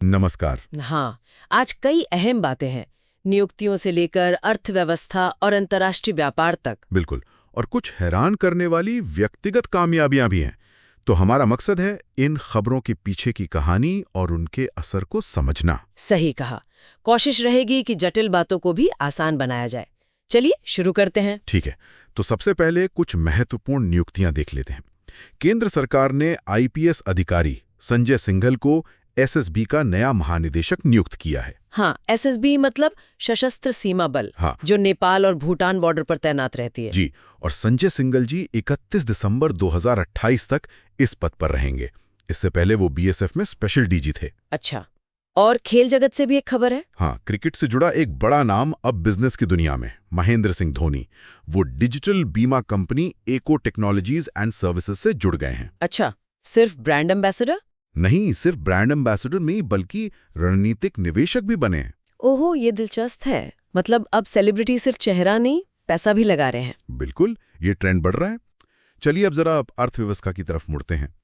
नमस्कार। हाँ, आज कई अहम बातें हैं, नियुक्तियों से लेकर अर्थव्यवस्था और अंतर्राष्ट्रीय व्यापार तक। बिल्कुल। और कुछ हैरान करने वाली व्यक्तिगत कामयाबियां भी हैं। तो हमारा मकसद है इन खबरों के पीछे की कहानी और उनके असर को समझना। सही कहा। कोशिश रहेगी कि जटिल बातों को भी आसान बनाया जाए। चलिए शुरू करते हैं। ठीक है, तो सबसे पहले कुछ महत्वपूर्ण नियुक्तियां देख लेते हैं। केंद्र सरकार ने आईपीएस अधिकारी संजय सिंघल को एसएसबी का नया महानिदेशक नियुक्त किया है। हाँ, एसएसबी मतलब सशस्त्र सीमा बल, हाँ जो नेपाल और भूटान बॉर्डर पर तैनात रहती है। जी, और संजय सिंघल जी 31 दिसंबर 2028 तक इस पद पर रहेंगे। इससे पहले वो बीएसएफ में स्पेशल डीजी थे। अच्छा, और खेल जगत से भी एक खबर है। हाँ, क्रिकेट से जुड़ा एक बड़ा नाम अब बिजनेस की दुनिया में, महेंद्र सिंह धोनी। वो डिजिटल बीमा company echo technologies and services से जुड़ गए हैं। अच्छा, सिर्फ ब्रांड एम्बेसडर? नहीं सिर्फ ब्रांड एम्बेसडर नहीं, बल्कि रणनीतिक निवेशक भी बने हैं। ओहो, ये दिलचस्प है। मतलब अब सेलिब्रिटी सिर्फ चेहरा नहीं, पैसा भी लगा रहे हैं। बिल्कुल, ये ट्रेंड बढ़ रहा है। चलिए अब जरा अर्थव्यवस्था की तरफ मुड़ते हैं।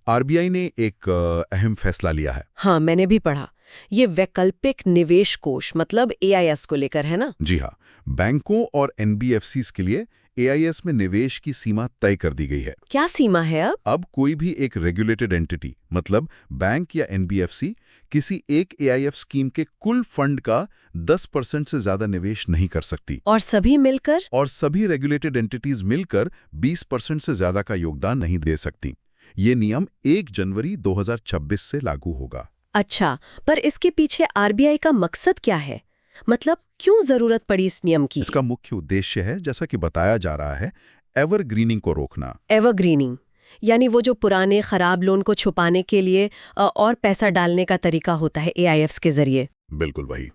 आरबीआई ने एक अहम फैसला लिया है। हाँ, मैंने भी पढ़ा। ये वैकल्पिक निवेश कोष मतलब एआईएस को लेकर है ना? जी हाँ, बैंकों और एनबीएफसीज के लिए एआईएस में निवेश की सीमा तय कर दी गई है। क्या सीमा है अब? अब कोई भी एक रेगुलेटेड एंटिटी मतलब बैंक या एनबीएफसी किसी एक एआईएफ स्कीम के कुल फंड का 10% से ज्यादा निवेश नहीं कर सकती। और सभी मिलकर? और सभी रेगुलेटेड एंटिटीज मिलकर 20% से ज्यादा का योगदान नहीं दे सकती। ये नियम 1 जनवरी 2026 से लागू होगा। अच्छा, पर इसके पीछे आरबीआई का मकसद क्या है? मतलब क्यों जरूरत पड़ी इस नियम की? इसका मुख्य उद्देश्य है, जैसा कि बताया जा रहा है, एवरग्रीनिंग को रोकना। एवरग्रीनिंग यानी वो जो पुराने खराब लोन को छुपाने के लिए और पैसा डालने का तरीका होता है एआईएफ्स के जरिए। बिल्कुल वही।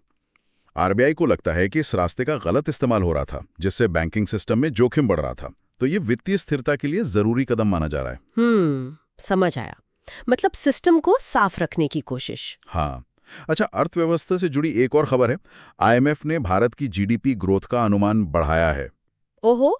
आरबीआई को लगता है कि इस रास्ते का गलत इस्तेमाल हो रहा था, जिससे बैंकिंग सिस्टम में जोखिम बढ़ रहा था। तो ये वित्तीय स्थिरता के लिए जरूरी कदम माना जा रहा है। समझ आया। मतलब सिस्टम को साफ रखने की कोशिश। हाँ। अच्छा, अर्थव्यवस्था से जुड़ी एक और खबर है। आईएमएफ ने भारत की जीडीपी ग्रोथ का अनुमान बढ़ाया है। ओहो,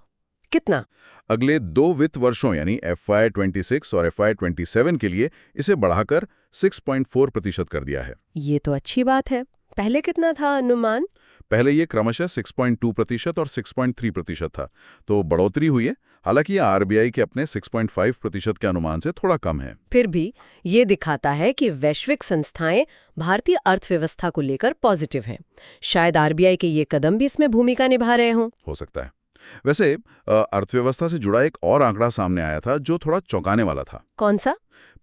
कितना? अगले 2 वित्त वर्षों यानी FY26 और FY27 के लिए इसे बढ़ाकर 6.4% कर दिया है। ये तो अच्छी बात है। पहले कितना था अनुमान? पहले ये क्रमशः 6.2% और 6.3% था, तो बढ़ोतरी हुई है। हालांकि ये आरबीआई के अपने 6.5% के अनुमान से थोड़ा कम है। फिर भी ये दिखाता है कि वैश्विक संस्थाएं भारतीय अर्थव्यवस्था को लेकर पॉजिटिव हैं। शायद आरबीआई के ये कदम भी इसमें भूमिका निभा रहे हों। हो सकता है। वैसे अर्थव्यवस्था से जुड़ा एक और आंकड़ा सामने आया था जो थोड़ा चौंकाने वाला था। कौन सा?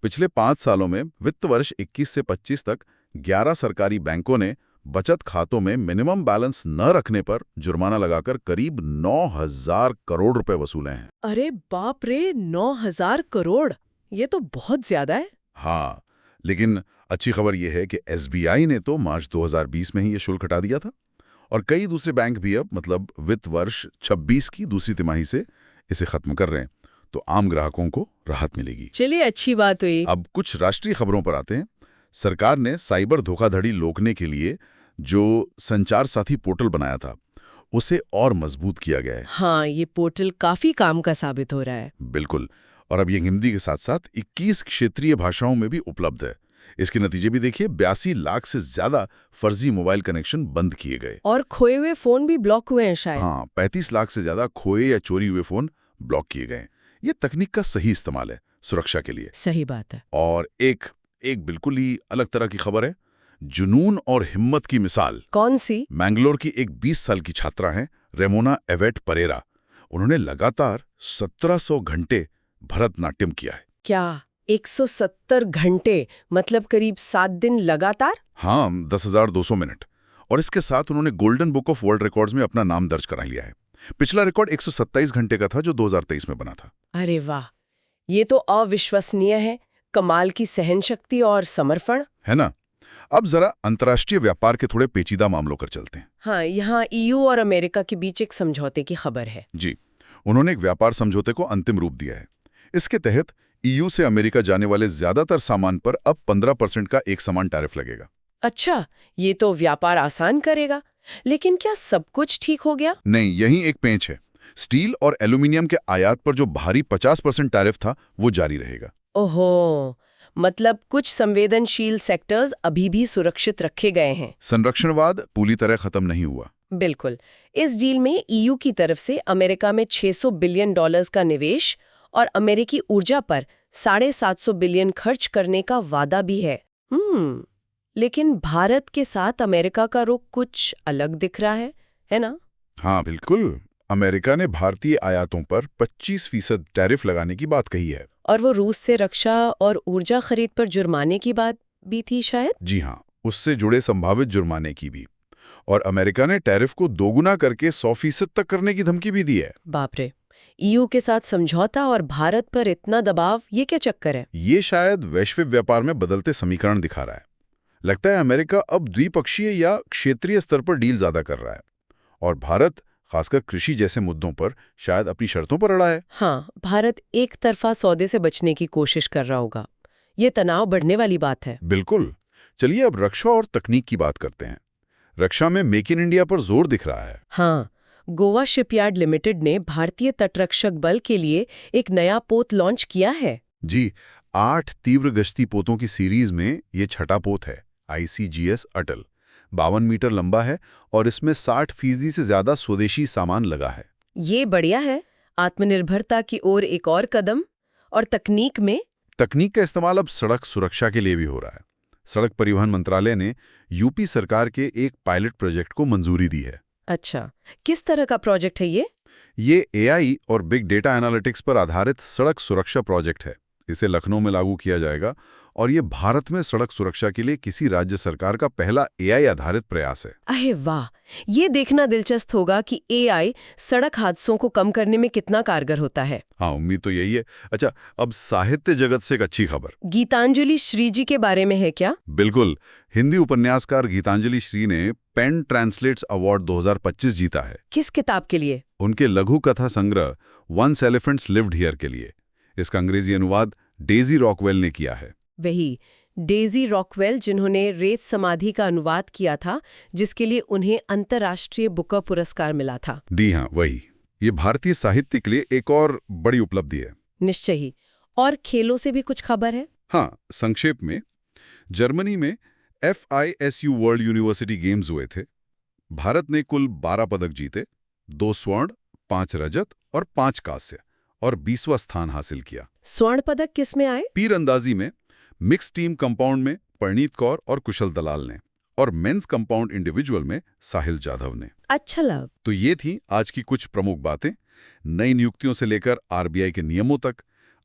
पिछले 5 सालों में वित्त वर्ष 21 से 25 तक 11 सरकारी बैंकों ने बचत खातों में मिनिमम बैलेंस न रखने पर जुर्माना लगाकर करीब 9,000 करोड़ रुपए वसूले हैं। अरे बाप रे, 9,000 करोड़! ये तो बहुत ज्यादा है। हाँ, लेकिन अच्छी खबर यह है कि एसबीआई ने तो मार्च 2020 में ही ये शुल्क हटा दिया था, और कई दूसरे बैंक भी अब मतलब वित्त वर्ष 26 की दूसरी तिमाही से इसे खत्म कर रहे हैं। तो आम ग्राहकों को राहत मिलेगी। चलिए, अच्छी बात हुई। अब कुछ राष्ट्रीय खबरों पर आते हैं। सरकार ने साइबर धोखाधड़ी रोकने के लिए जो संचार साथी पोर्टल बनाया था, उसे और मजबूत किया गया है। हाँ, ये पोर्टल काफी काम का साबित हो रहा है। बिल्कुल, और अब ये हिंदी के साथ साथ 21 क्षेत्रीय भाषाओं में भी उपलब्ध है। इसके नतीजे भी देखिए, 82 लाख से ज्यादा फर्जी मोबाइल कनेक्शन बंद किए गए। और खोए हुए फोन भी ब्लॉक हुए हैं शायद। हाँ, 35 लाख से ज्यादा खोए या चोरी हुए फोन ब्लॉक किए गए। ये तकनीक का सही इस्तेमाल है सुरक्षा के लिए। सही बात है। और एक बिल्कुल ही अलग तरह की खबर है, जुनून और हिम्मत की मिसाल। कौन सी? मैंगलोर की एक 20 साल की छात्रा हैं रेमोना एवेट परेरा। उन्होंने लगातार 1700 घंटे भरतनाट्यम किया है। क्या 170 घंटे? मतलब करीब 7 दिन लगातार? हाँ, 10,200 मिनट। और इसके साथ उन्होंने golden book of world records में अपना नाम दर्ज करा लिया है। पिछला रिकॉर्ड 127 घंटे का था जो 2023 में बना था। अरे वाह, ये तो अविश्वसनीय है। कमाल की सहनशक्ति और समर्पण है ना। अब जरा अंतर्राष्ट्रीय व्यापार के थोड़े पेचीदा मामलों पर चलते हैं। हाँ, यहाँ ईयू और अमेरिका के बीच एक समझौते की खबर है। जी, उन्होंने एक व्यापार समझौते को अंतिम रूप दिया है। इसके तहत ईयू से अमेरिका जाने वाले ज्यादातर सामान पर अब 15% का एक समान टैरिफ लगेगा। अच्छा, ये तो व्यापार आसान करेगा। लेकिन क्या सब कुछ ठीक हो गया? नहीं, यही एक पेंच है। स्टील और एल्यूमिनियम के आयात पर जो भारी 50% टैरिफ था, वो जारी रहेगा। ओहो, मतलब कुछ संवेदनशील सेक्टर्स अभी भी सुरक्षित रखे गए हैं। संरक्षणवाद पूरी तरह खत्म नहीं हुआ। बिल्कुल। इस डील में ईयू की तरफ से अमेरिका में $600 बिलियन का निवेश और अमेरिकी ऊर्जा पर 750 बिलियन खर्च करने का वादा भी है। लेकिन भारत के साथ अमेरिका का रुख कुछ अलग दिख रहा है ना? हाँ बिल्कुल, अमेरिका ने भारतीय आयातों पर 25% टैरिफ लगाने की बात कही है। और वो रूस से रक्षा और ऊर्जा खरीद पर जुर्माने की बात भी थी शायद? जी हाँ, उससे जुड़े संभावित जुर्माने की भी। और अमेरिका ने टैरिफ को दोगुना करके 100% तक करने की धमकी भी दी है। बाप रे, ईयू के साथ समझौता और भारत पर इतना दबाव, ये क्या चक्कर है? ये शायद वैश्विक व्यापार में बदलते समीकरण दिखा रहा है। लगता है अमेरिका अब द्विपक्षीय या क्षेत्रीय स्तर पर डील ज्यादा कर रहा है और भारत खासकर कृषि जैसे मुद्दों पर शायद अपनी शर्तों पर अड़ा है। हाँ, भारत एक तरफा सौदे से बचने की कोशिश कर रहा होगा। ये तनाव बढ़ने वाली बात है। बिल्कुल। चलिए अब रक्षा और तकनीक की बात करते हैं। रक्षा में मेक इन इंडिया पर जोर दिख रहा है। हाँ, गोवा शिपयार्ड लिमिटेड ने भारतीय तटरक्षक बल के लिए एक नया पोत लॉन्च किया है। जी, 8 तीव्र गश्ती पोतों की सीरीज में ये छठा पोत है, ICGS अटल। 52 मीटर लंबा है और इसमें 60% से ज्यादा स्वदेशी सामान लगा है। ये बढ़िया है। आत्मनिर्भरता की ओर एक और कदम। और तकनीक में? तकनीक का इस्तेमाल अब सड़क सुरक्षा के लिए भी हो रहा है। सड़क परिवहन मंत्रालय ने यूपी सरकार के एक पायलट प्रोजेक्ट को मंजूरी दी है। अच्छा, किस तरह का प्रोजेक्ट है ये? ये AI और बिग डेटा एनालिटिक्स पर आधारित सड़क सुरक्षा प्रोजेक्ट है। इसे लखनऊ में लागू किया जाएगा और ये भारत में सड़क सुरक्षा के लिए किसी राज्य सरकार का पहला AI आधारित प्रयास है। अरे वाह, ये देखना दिलचस्प होगा कि AI सड़क हादसों को कम करने में कितना कारगर होता है। हाँ, उम्मीद तो यही है। अच्छा, अब साहित्य जगत से एक अच्छी खबर। गीतांजलि श्री जी के बारे में है क्या? बिल्कुल, हिंदी उपन्यासकार गीतांजलि श्री ने पेन ट्रांसलेट्स अवार्ड 2025 जीता है। किस किताब के लिए? उनके लघु कथा संग्रह वंस एलिफेंट्स लिव्ड हियर के लिए। इसका अंग्रेजी अनुवाद डेजी रॉकवेल ने किया है। वही डेजी रॉकवेल, जिन्होंने रेत समाधि का अनुवाद किया था, जिसके लिए उन्हें अंतर्राष्ट्रीय बुकर पुरस्कार मिला था। जी हाँ, वही। ये भारतीय साहित्य के लिए एक और बड़ी उपलब्धि है। निश्चय ही। और खेलों से भी कुछ खबर है? हाँ, संक्षेप में, जर्मनी में FISU वर्ल्ड यूनिवर्सिटी गेम्स हुए थे। भारत ने कुल 12 पदक जीते, 2 स्वर्ण, 5 रजत और 5 कांस्य, और 20वां स्थान हासिल किया। स्वर्ण पदक किस में आए? तीरंदाजी में मिक्स टीम कंपाउंड में परनीत कौर और कुशल दलाल ने, और मेंस कंपाउंड इंडिविजुअल में साहिल जाधव ने। अच्छा लव। तो ये थी आज की कुछ प्रमुख बातें। नई नियुक्तियों से लेकर RBI के नियमों तक,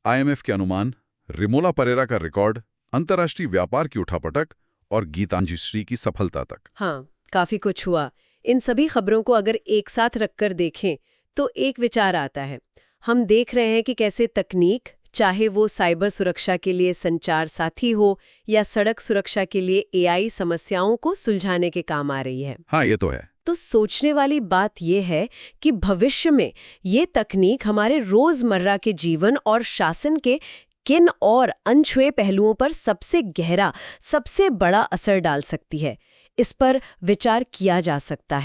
IMF के अनुमान, रिमोला परेरा का रिकॉर्ड, अंतर्राष्ट्रीय व्यापार की उठापटक और गीतांजलि श्री की सफलता तक। हाँ, काफी कुछ हुआ। इन सभी खबरों को अगर एक साथ रखकर देखें तो एक विचार आता है। हम देख रहे हैं कि कैसे तकनीक, चाहे वो साइबर सुरक्षा के लिए संचार साथी हो या सड़क सुरक्षा के लिए AI, समस्याओं को सुलझाने के काम आ रही है। हाँ, ये तो है। तो सोचने वाली बात यह है कि भविष्य में ये तकनीक हमारे रोजमर्रा के जीवन और शासन के किन और अनछुए पहलुओं पर सबसे गहरा, सबसे बड़ा असर डाल सकती है। इस पर विचार किया जा सकता है।